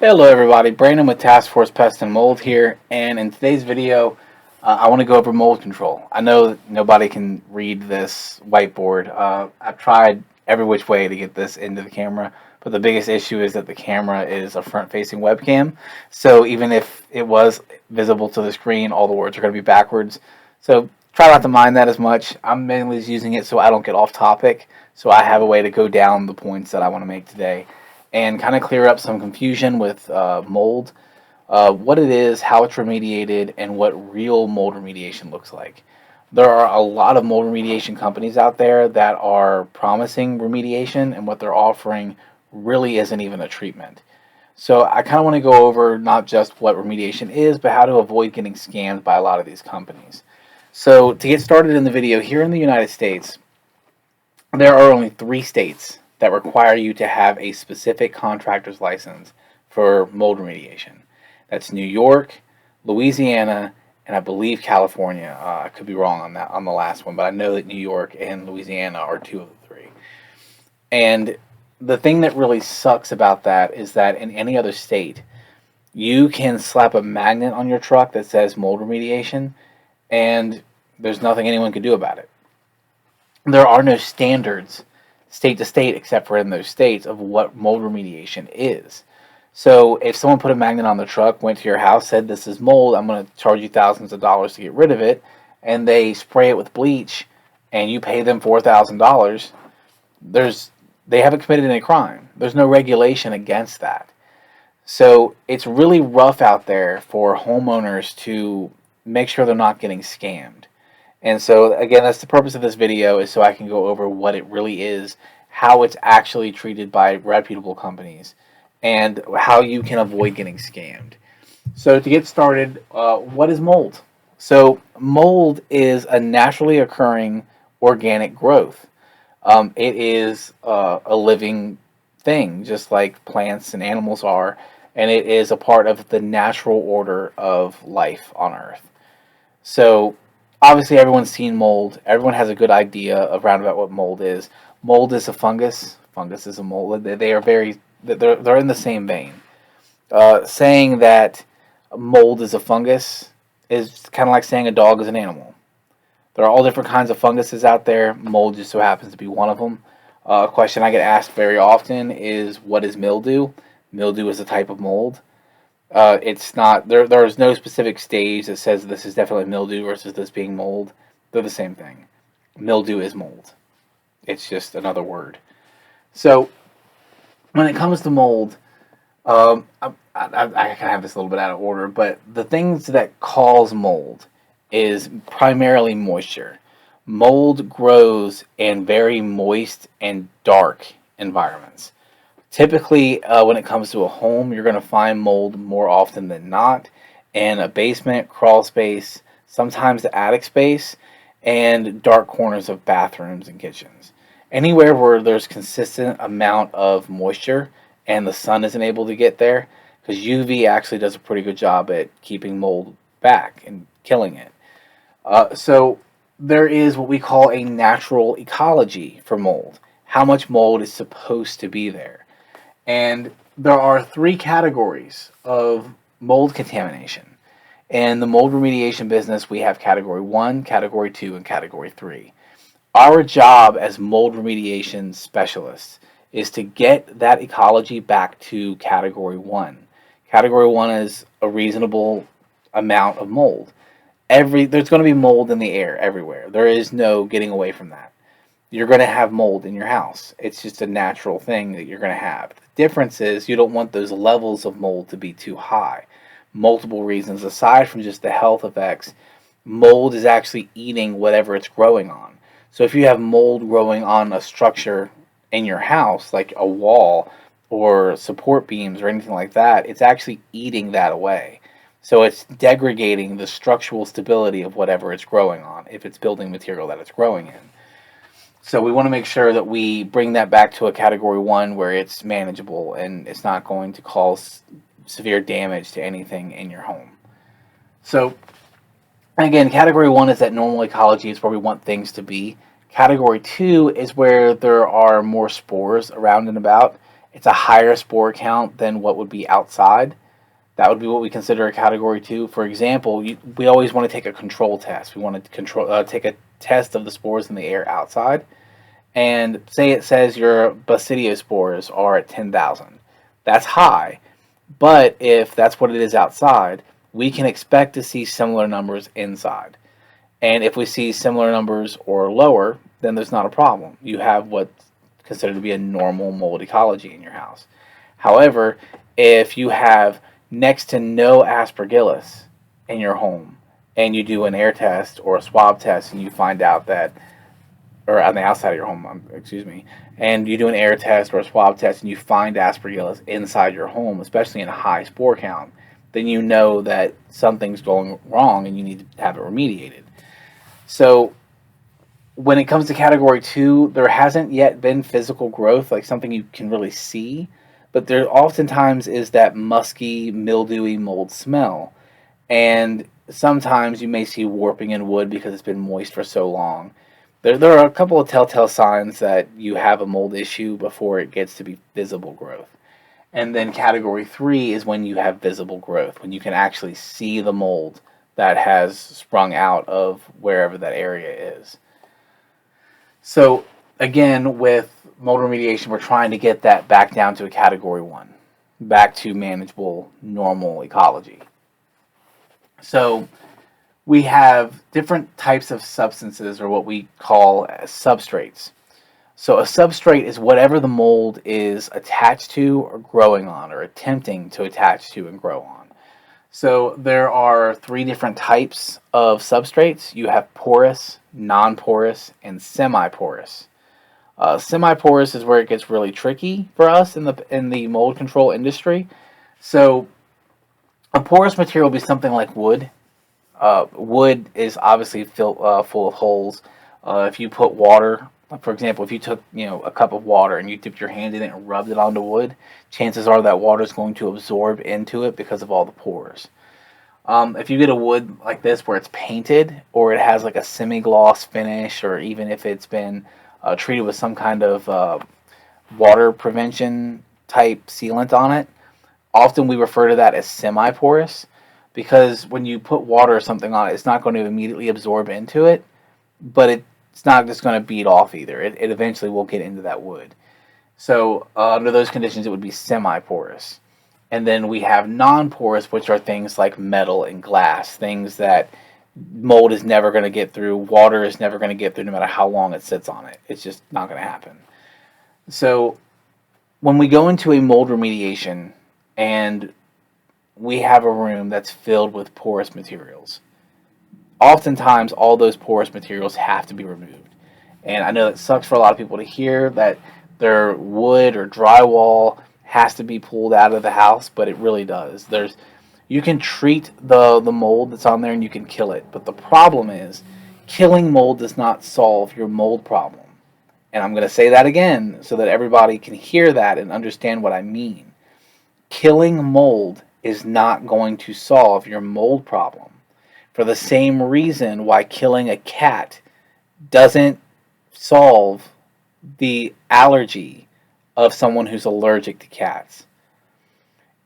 Hello everybody, Brandon with Task Force Pest and Mold here, and in today's video I want to go over mold control. I know that nobody can read this whiteboard. I've tried every which way to get this into the camera, but the biggest issue is that the camera is a front-facing webcam, so even if it was visible to the screen, all the words are going to be backwards. So try not to mind that as much. I'm mainly just using it so I don't get off topic, so I have a way to go down the points that I want to make today and kind of clear up some confusion with mold, what it is, how it's remediated, and what real mold remediation looks like. There are a lot of mold remediation companies out there that are promising remediation, and what they're offering really isn't even a treatment. So I kind of want to go over not just what remediation is, but how to avoid getting scammed by a lot of these companies. So to get started in the video, here in the United States, there are only 3 states that require you to have a specific contractor's license for mold remediation. That's New York, Louisiana, and I believe California. I could be wrong on that on the last one, but I know that New York and Louisiana are 2 of the 3. And the thing that really sucks about that is that in any other state, you can slap a magnet on your truck that says mold remediation, and there's nothing anyone can do about it. There are no standards state to state, except for in those states, of what mold remediation is. So if someone put a magnet on the truck, went to your house, said this is mold, I'm going to charge you thousands of dollars to get rid of it, and they spray it with bleach, and you pay them $4,000, they haven't committed any crime. There's no regulation against that. So it's really rough out there for homeowners to make sure they're not getting scammed. And so, again, that's the purpose of this video, is so I can go over what it really is, how it's actually treated by reputable companies, and how you can avoid getting scammed. So to get started, what is mold? So mold is a naturally occurring organic growth. It is a living thing, just like plants and animals are, and it is a part of the natural order of life on Earth. So obviously everyone's seen mold. Everyone has a good idea of roundabout what mold is. Mold is a fungus. Fungus is a mold. They are they're in the same vein. Saying that mold is a fungus is kind of like saying a dog is an animal. There are all different kinds of funguses out there. Mold just so happens to be one of them. A question I get asked very often is, what is mildew? Mildew is a type of mold. It's not there's no specific stage that says this is definitely mildew versus this being mold. They're the same thing. Mildew is mold. It's just another word. So when it comes to mold, I kind of have this a little bit out of order, but the things that cause mold is primarily moisture. Mold grows in very moist and dark environments. Typically, when it comes to a home, you're going to find mold more often than not in a basement, crawl space, sometimes the attic space, and dark corners of bathrooms and kitchens. Anywhere where there's consistent amount of moisture and the sun isn't able to get there, because UV actually does a pretty good job at keeping mold back and killing it. So there is what we call a natural ecology for mold. How much mold is supposed to be there? And there are 3 categories of mold contamination. In the mold remediation business, we have category 1, category 2, and category 3. Our job as mold remediation specialists is to get that ecology back to category 1. Category 1 is a reasonable amount of mold. There's going to be mold in the air everywhere. There is no getting away from that. You're going to have mold in your house. It's just a natural thing that you're going to have. The difference is you don't want those levels of mold to be too high. Multiple reasons. Aside from just the health effects, mold is actually eating whatever it's growing on. So if you have mold growing on a structure in your house, like a wall or support beams or anything like that, it's actually eating that away. So it's degrading the structural stability of whatever it's growing on, if it's building material that it's growing in. So we want to make sure that we bring that back to a category 1 where it's manageable and it's not going to cause severe damage to anything in your home. So again, category 1 is that normal ecology, is where we want things to be. Category 2 is where there are more spores around and about, it's a higher spore count than what would be outside. That would be what we consider a category 2. For example, we always want to take a control test. We want to take a test of the spores in the air outside, and say it says your basidiospores are at 10,000. That's high, but if that's what it is outside, we can expect to see similar numbers inside. And if we see similar numbers or lower, then there's not a problem. You have what's considered to be a normal mold ecology in your house. However, if you have next to no aspergillus in your home and you do an air test or a swab test and you find out that, or on the outside of your home, excuse me, and you do an air test or a swab test and you find aspergillus inside your home, especially in a high spore count, then you know that something's going wrong and you need to have it remediated. So when it comes to category 2, there hasn't yet been physical growth, like something you can really see, but there oftentimes is that musky, mildewy mold smell. And sometimes you may see warping in wood because it's been moist for so long. There are a couple of telltale signs that you have a mold issue before it gets to be visible growth. And then category 3 is when you have visible growth, when you can actually see the mold that has sprung out of wherever that area is. So again, with mold remediation, we're trying to get that back down to a category 1, back to manageable, normal ecology. So we have different types of substances, or what we call substrates. So a substrate is whatever the mold is attached to or growing on, or attempting to attach to and grow on. So there are 3 different types of substrates. You have porous, non-porous, and semi-porous. Semi-porous is where it gets really tricky for us in the mold control industry. So a porous material will be something like wood. Wood is obviously full of holes. If you put water, for example, if you took a cup of water and you dipped your hand in it and rubbed it onto wood, chances are that water is going to absorb into it because of all the pores. If you get a wood like this where it's painted, or it has like a semi-gloss finish, or even if it's been treated with some kind of water prevention type sealant on it, often we refer to that as semi-porous, because when you put water or something on it, it's not going to immediately absorb into it, but it's not just going to bead off either. It eventually will get into that wood. So under those conditions, it would be semi-porous. And then we have non-porous, which are things like metal and glass, things that mold is never going to get through, water is never going to get through no matter how long it sits on it. It's just not going to happen. So when we go into a mold remediation and we have a room that's filled with porous materials, oftentimes all those porous materials have to be removed. And I know that sucks for a lot of people to hear, that their wood or drywall has to be pulled out of the house, but it really does. You can treat the mold that's on there and you can kill it, but the problem is killing mold does not solve your mold problem. And I'm going to say that again so that everybody can hear that and understand what I mean. Killing mold is not going to solve your mold problem, for the same reason why killing a cat doesn't solve the allergy of someone who's allergic to cats.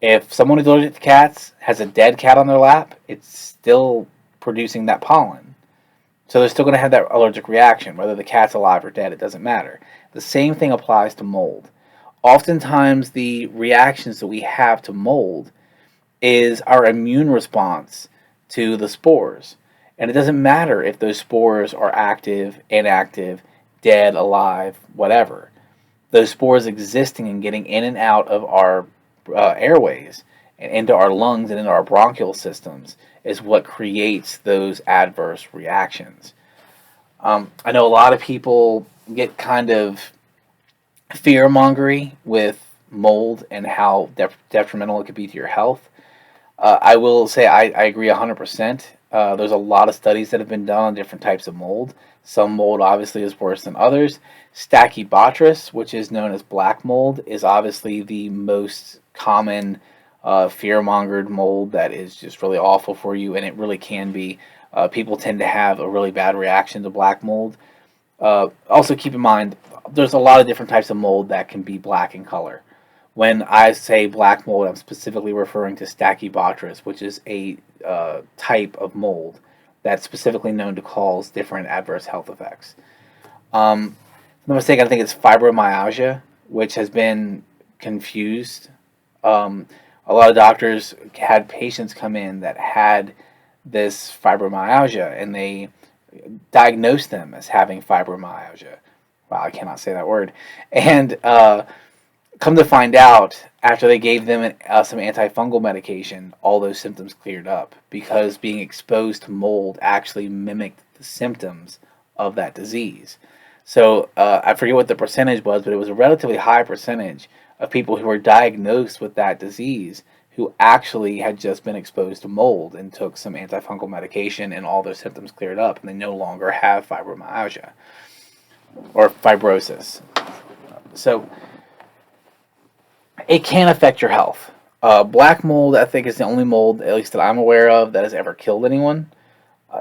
If someone who's allergic to cats has a dead cat on their lap, it's still producing that pollen. So they're still going to have that allergic reaction. Whether the cat's alive or dead, it doesn't matter. The same thing applies to mold. Oftentimes, the reactions that we have to mold is our immune response to the spores. And it doesn't matter if those spores are active, inactive, dead, alive, whatever. Those spores existing and getting in and out of our airways and into our lungs and into our bronchial systems is what creates those adverse reactions. I know a lot of people get kind of fear-mongery with mold and how detrimental it could be to your health. I will say I agree 100%. There's a lot of studies that have been done on different types of mold. Some mold obviously is worse than others. Stachybotrys, which is known as black mold, is obviously the most common fear-mongered mold that is just really awful for you, and it really can be. People tend to have a really bad reaction to black mold. Also keep in mind, there's a lot of different types of mold that can be black in color. When I say black mold, I'm specifically referring to Stachybotrys, which is a type of mold that's specifically known to cause different adverse health effects. If I'm not mistaken, I think it's fibromyalgia, which has been confused. Um, a lot of doctors had patients come in that had this fibromyalgia, and they diagnosed them as having fibromyalgia. Wow, I cannot say that word. And come to find out, after they gave them some antifungal medication, all those symptoms cleared up because being exposed to mold actually mimicked the symptoms of that disease. So I forget what the percentage was, but it was a relatively high percentage of people who were diagnosed with that disease who actually had just been exposed to mold and took some antifungal medication, and all their symptoms cleared up, and they no longer have fibromyalgia or fibrosis. So it can affect your health. Black mold, I think, is the only mold, at least that I'm aware of, that has ever killed anyone.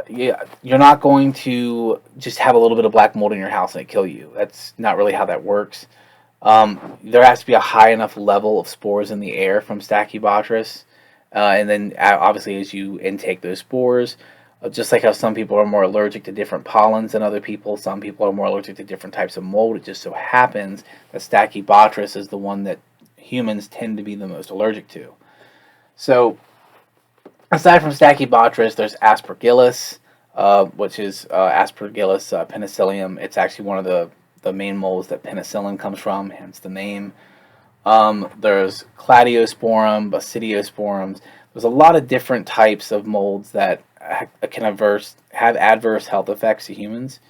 Yeah, you're not going to just have a little bit of black mold in your house and it kill you. That's not really how that works. There has to be a high enough level of spores in the air from Stachybotrys, and then obviously as you intake those spores, just like how some people are more allergic to different pollens than other people, some people are more allergic to different types of mold. It just so happens that Stachybotrys is the one that humans tend to be the most allergic to. So, aside from Stachybotrys, there's Aspergillus, which is Aspergillus penicillium. It's actually one of the main molds that penicillin comes from, hence the name. There's Cladiosporum, Basidiosporums. There's a lot of different types of molds that can have adverse health effects to humans.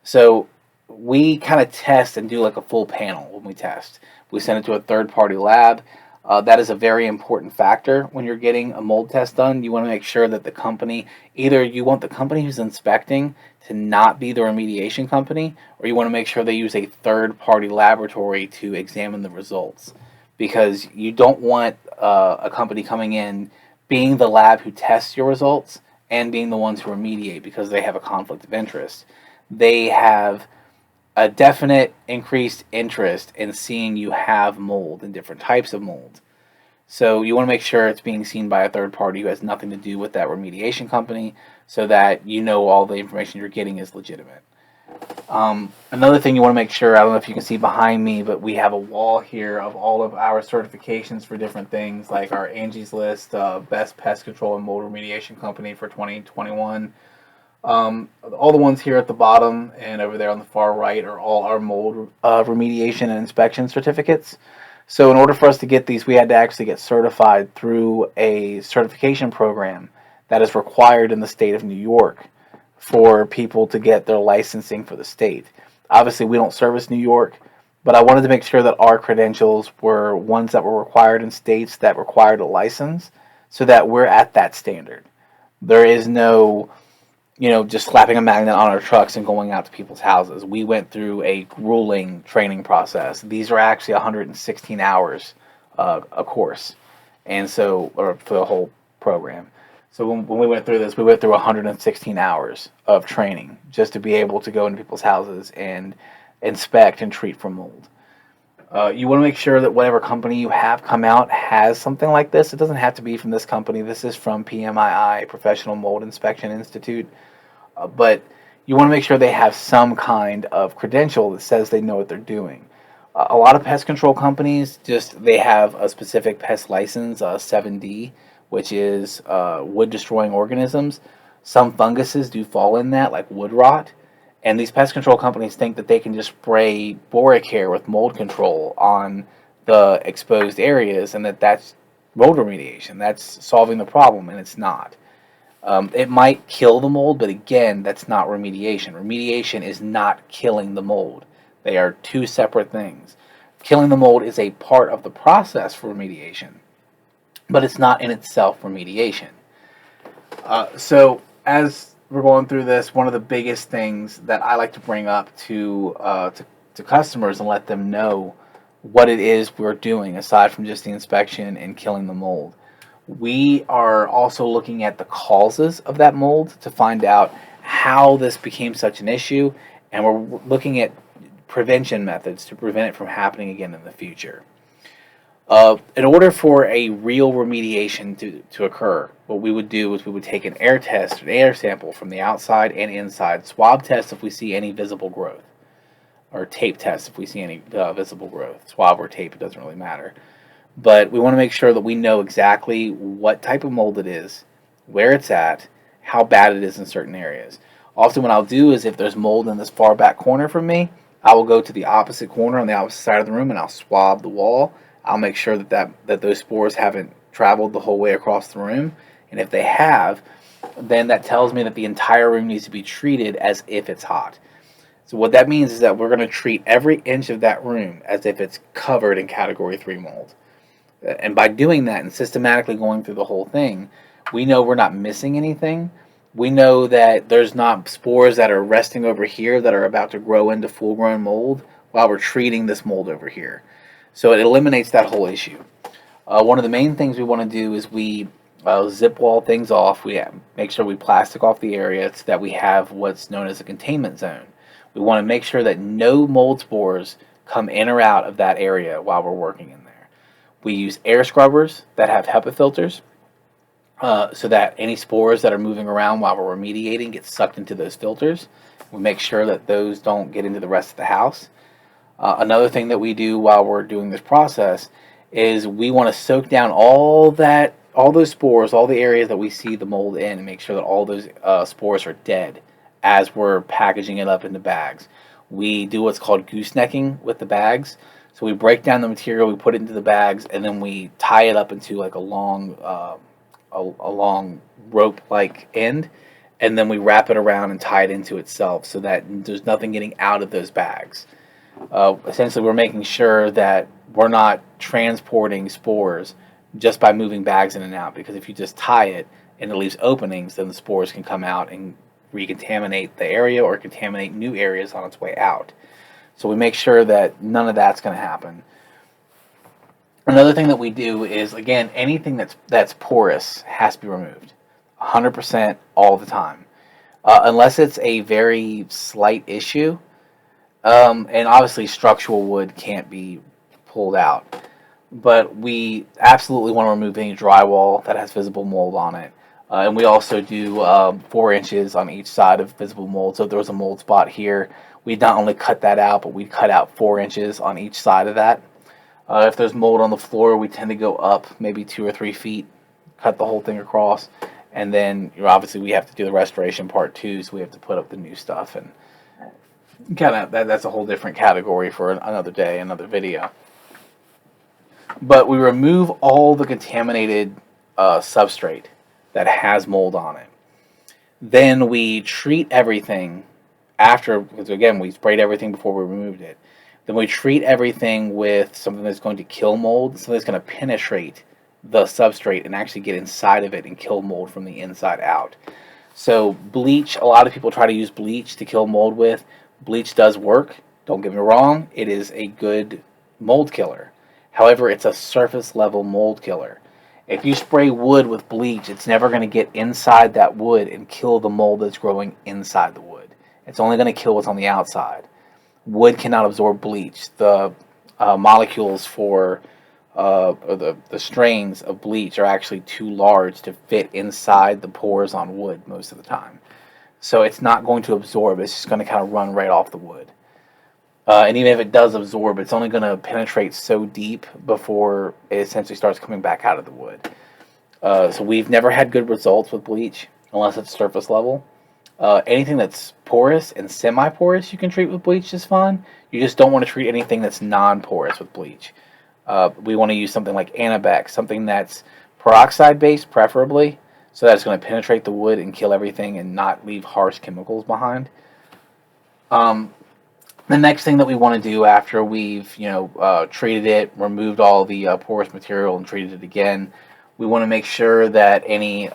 So we kind of test and do like a full panel when we test. We send it to a third-party lab. That is a very important factor when you're getting a mold test done. You want to make sure that the company, either you want the company who's inspecting to not be the remediation company, or you want to make sure they use a third-party laboratory to examine the results. Because you don't want a company coming in being the lab who tests your results and being the ones who remediate, because they have a conflict of interest. They have a definite increased interest in seeing you have mold and different types of mold. So you want to make sure it's being seen by a third party who has nothing to do with that remediation company, so that you know all the information you're getting is legitimate. Another thing you want to make sure, I don't know if you can see behind me, but we have a wall here of all of our certifications for different things, like our Angie's List, Best Pest Control and Mold Remediation Company for 2021. All the ones here at the bottom and over there on the far right are all our mold remediation and inspection certificates. So in order for us to get these, we had to actually get certified through a certification program that is required in the state of New York for people to get their licensing for the state. Obviously, we don't service New York, but I wanted to make sure that our credentials were ones that were required in states that required a license, so that we're at that standard. There is no just slapping a magnet on our trucks and going out to people's houses. We went through a grueling training process. These are actually 116 hours a course, and so, or for the whole program. So when we went through this, we went through 116 hours of training just to be able to go into people's houses and inspect and treat for mold. You want to make sure that whatever company you have come out has something like this. It doesn't have to be from this company. This is from PMII, Professional Mold Inspection Institute. But you want to make sure they have some kind of credential that says they know what they're doing. A lot of pest control companies, they have a specific pest license, 7D, which is wood-destroying organisms. Some funguses do fall in that, like wood rot. And these pest control companies think that they can just spray Boracare with mold control on the exposed areas, and that's mold remediation. That's solving the problem, and it's not. It might kill the mold, but again, that's not remediation. Remediation is not killing the mold. They are two separate things. Killing the mold is a part of the process for remediation, but it's not in itself remediation. So as we're going through this, one of the biggest things that I like to bring up to customers and let them know what it is we're doing, aside from just the inspection and killing the mold. We are also looking at the causes of that mold to find out how this became such an issue, and we're looking at prevention methods to prevent it from happening again in the future. In order for a real remediation to occur, what we would do is we would take an air test, an air sample from the outside and inside, swab test if we see any visible growth, or tape test if we see any visible growth. Swab or tape, it doesn't really matter. But we want to make sure that we know exactly what type of mold it is, where it's at, how bad it is in certain areas. Often what I'll do is if there's mold in this far back corner from me, I will go to the opposite corner on the opposite side of the room and I'll swab the wall. I'll make sure that those spores haven't traveled the whole way across the room. And if they have, then that tells me that the entire room needs to be treated as if it's hot. So what that means is that we're going to treat every inch of that room as if it's covered in Category 3 mold. And by doing that and systematically going through the whole thing, we know we're not missing anything. We know that there's not spores that are resting over here that are about to grow into full-grown mold while we're treating this mold over here. So it eliminates that whole issue. One of the main things we want to do is we zip wall things off. We make sure we plastic off the area so that we have what's known as a containment zone. We want to make sure that no mold spores come in or out of that area while we're working in there. We use air scrubbers that have HEPA filters so that any spores that are moving around while we're remediating get sucked into those filters. We make sure that those don't get into the rest of the house. Another thing that we do while we're doing this process is we want to soak down all those spores, all the areas that we see the mold in, and make sure that all those spores are dead as we're packaging it up into bags. We do what's called goosenecking with the bags. So we break down the material, we put it into the bags, and then we tie it up into like a long rope-like end, and then we wrap it around and tie it into itself so that there's nothing getting out of those bags. Essentially, we're making sure that we're not transporting spores just by moving bags in and out, because if you just tie it and it leaves openings, then the spores can come out and recontaminate the area or contaminate new areas on its way out. So we make sure that none of that's going to happen. Another thing that we do is, again, anything that's porous has to be removed 100% all the time, unless it's a very slight issue. And obviously structural wood can't be pulled out. But we absolutely want to remove any drywall that has visible mold on it. And we also do 4 inches on each side of visible mold. So if there was a mold spot here, we'd not only cut that out, but we'd cut out 4 inches on each side of that. If there's mold on the floor, we tend to go up maybe 2 or 3 feet, cut the whole thing across. And then obviously we have to do the restoration part too, so we have to put up the new stuff. And kind of that's a whole different category for another day, another video. But we remove all the contaminated substrate that has mold on it. Then we treat everything after, because again, we sprayed everything before we removed it. Then we treat everything with something that's going to kill mold, something that's going to penetrate the substrate and actually get inside of it and kill mold from the inside out. So bleach, a lot of people try to use bleach to kill mold with. Bleach does work, don't get me wrong, it is a good mold killer. However, it's a surface level mold killer. If you spray wood with bleach, it's never going to get inside that wood and kill the mold that's growing inside the wood. It's only going to kill what's on the outside. Wood cannot absorb bleach. The molecules for the strains of bleach are actually too large to fit inside the pores on wood most of the time. So it's not going to absorb, it's just going to kind of run right off the wood. And even if it does absorb, it's only going to penetrate so deep before it essentially starts coming back out of the wood. So we've never had good results with bleach unless it's surface level. Anything that's porous and semi-porous you can treat with bleach just fine. You just don't want to treat anything that's non-porous with bleach. We want to use something like Anabex, something that's peroxide-based preferably, so that it's going to penetrate the wood and kill everything and not leave harsh chemicals behind. The next thing that we want to do after we've treated it, removed all the porous material and treated it again, we want to make sure that any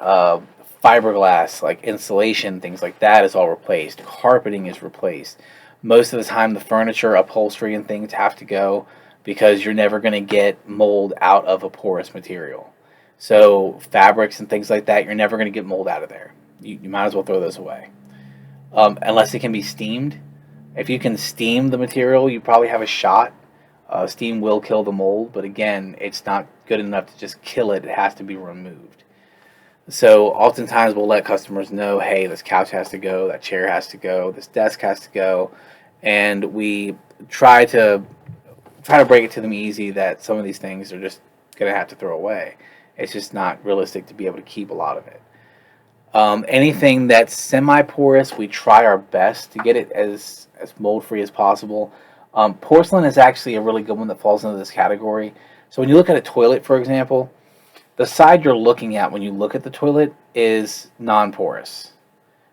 fiberglass, like insulation, things like that, is all replaced. Carpeting is replaced. Most of the time the furniture, upholstery, and things have to go because you're never going to get mold out of a porous material. So fabrics and things like that, you're never going to get mold out of there. You might as well throw those away. Unless it can be steamed. If you can steam the material, you probably have a shot. Steam will kill the mold, but again, it's not good enough to just kill it. It has to be removed. So oftentimes we'll let customers know, hey, this couch has to go, that chair has to go, this desk has to go, and we try to break it to them easy that some of these things are just going to have to throw away. It's just not realistic to be able to keep a lot of it. Anything that's semi-porous, we try our best to get it as mold-free as possible. Porcelain is actually a really good one that falls into this category. So when you look at a toilet, for example, the side you're looking at when you look at the toilet is non-porous.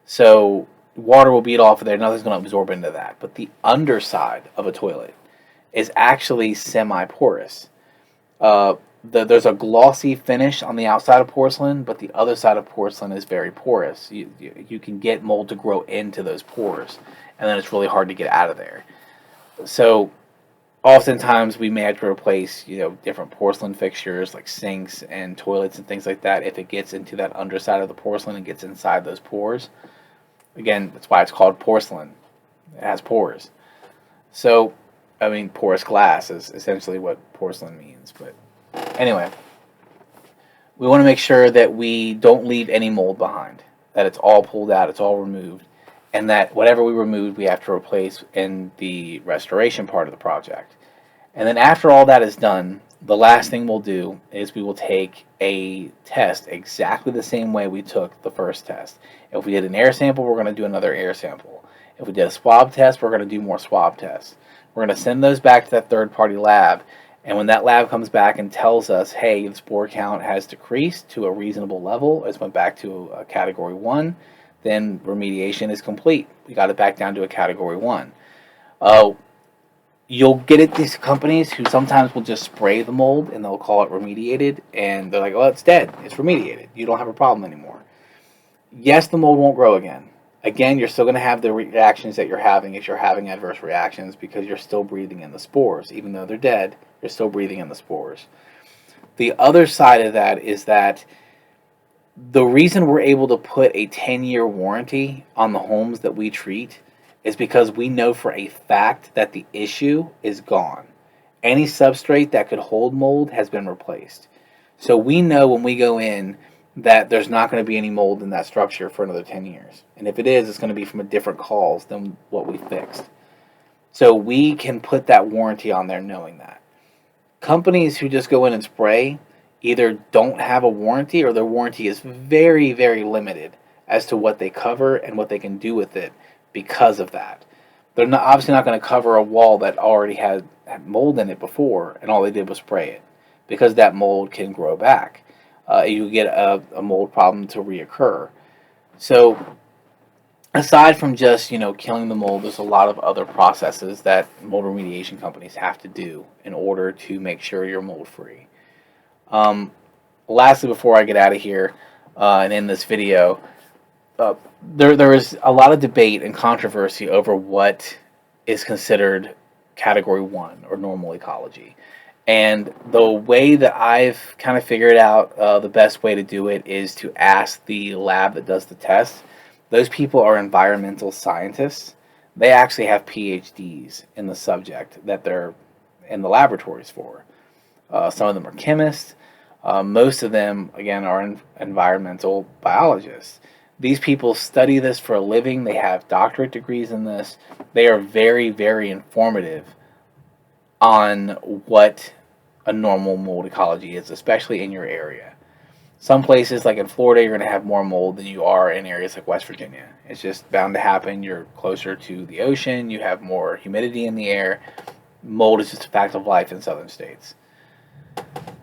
So water will beat off of there, nothing's going to absorb into that. But the underside of a toilet is actually semi-porous. There's a glossy finish on the outside of porcelain, but the other side of porcelain is very porous. You can get mold to grow into those pores, and then it's really hard to get out of there. So oftentimes we may have to replace, different porcelain fixtures like sinks and toilets and things like that if it gets into that underside of the porcelain and gets inside those pores. Again, that's why it's called porcelain. It has pores. So, porous glass is essentially what porcelain means. But anyway, we want to make sure that we don't leave any mold behind, that it's all pulled out, it's all removed, and that whatever we removed we have to replace in the restoration part of the project. And then after all that is done, the last thing we'll do is we will take a test exactly the same way we took the first test. If we did an air sample, we're going to do another air sample. If we did a swab test, we're going to do more swab tests. We're going to send those back to that third-party lab, and when that lab comes back and tells us, hey, the spore count has decreased to a reasonable level, it's went back to a category 1, then remediation is complete. We got it back down to a category 1. You'll get it these companies who sometimes will just spray the mold and they'll call it remediated, and they're like, well, it's dead. It's remediated. You don't have a problem anymore. Yes, the mold won't grow again. Again, you're still going to have the reactions that you're having if you're having adverse reactions because you're still breathing in the spores. Even though they're dead, you're still breathing in the spores. The other side of that is that the reason we're able to put a 10-year warranty on the homes that we treat is because we know for a fact that the issue is gone. Any substrate that could hold mold has been replaced. So we know when we go in that there's not going to be any mold in that structure for another 10 years. And if it is, it's going to be from a different cause than what we fixed. So we can put that warranty on there knowing that. Companies who just go in and spray either don't have a warranty or their warranty is very, very limited as to what they cover and what they can do with it because of that. They're not, obviously not going to cover a wall that already had mold in it before and all they did was spray it, because that mold can grow back. You get a mold problem to reoccur. So aside from just killing the mold, there's a lot of other processes that mold remediation companies have to do in order to make sure you're mold free. Lastly, before I get out of here and end this video, there is a lot of debate and controversy over what is considered category 1 or normal ecology. And the way that I've kind of figured out the best way to do it is to ask the lab that does the test. Those people are environmental scientists. They actually have PhDs in the subject that they're in the laboratories for. Some of them are chemists. Most of them, again, are environmental biologists. These people study this for a living. They have doctorate degrees in this. They are very, very informative on what a normal mold ecology is, especially in your area. Some places, like in Florida, you're going to have more mold than you are in areas like West Virginia. It's just bound to happen. You're closer to the ocean. You have more humidity in the air. Mold is just a fact of life in southern states.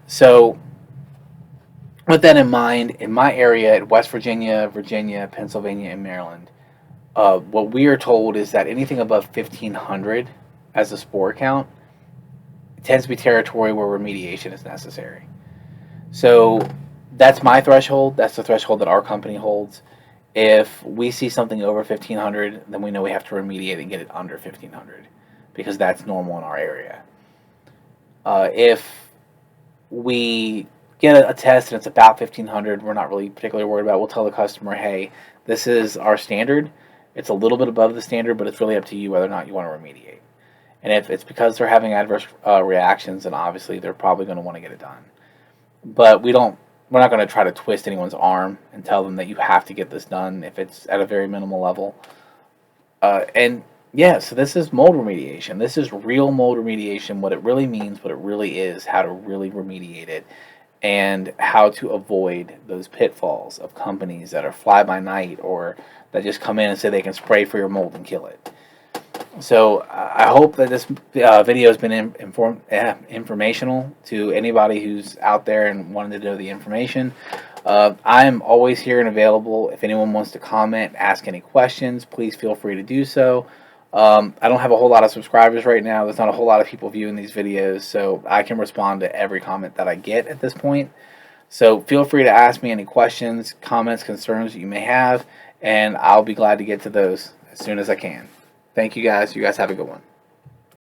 So with that in mind, in my area at West Virginia, Virginia, Pennsylvania, and Maryland, what we are told is that anything above 1,500 as a spore count tends to be territory where remediation is necessary. So that's my threshold. That's the threshold that our company holds. If we see something over 1,500, then we know we have to remediate and get it under 1,500 because that's normal in our area. If we get a test and it's about 1,500, we're not really particularly worried about it. We'll tell the customer, hey, this is our standard. It's a little bit above the standard, but it's really up to you whether or not you want to remediate. And if it's because they're having adverse reactions, then obviously they're probably going to want to get it done. But we're not going to try to twist anyone's arm and tell them that you have to get this done if it's at a very minimal level. And yeah, so this is mold remediation. This is real mold remediation, what it really means, what it really is, how to really remediate it, and how to avoid those pitfalls of companies that are fly by night or that just come in and say they can spray for your mold and kill it. So I hope that this video has been informational to anybody who's out there and wanted to know the information. I'm always here and available. If anyone wants to comment, ask any questions, please feel free to do so. I don't have a whole lot of subscribers right now. There's not a whole lot of people viewing these videos, so I can respond to every comment that I get at this point. So feel free to ask me any questions, comments, concerns that you may have, and I'll be glad to get to those as soon as I can. Thank you guys. You guys have a good one.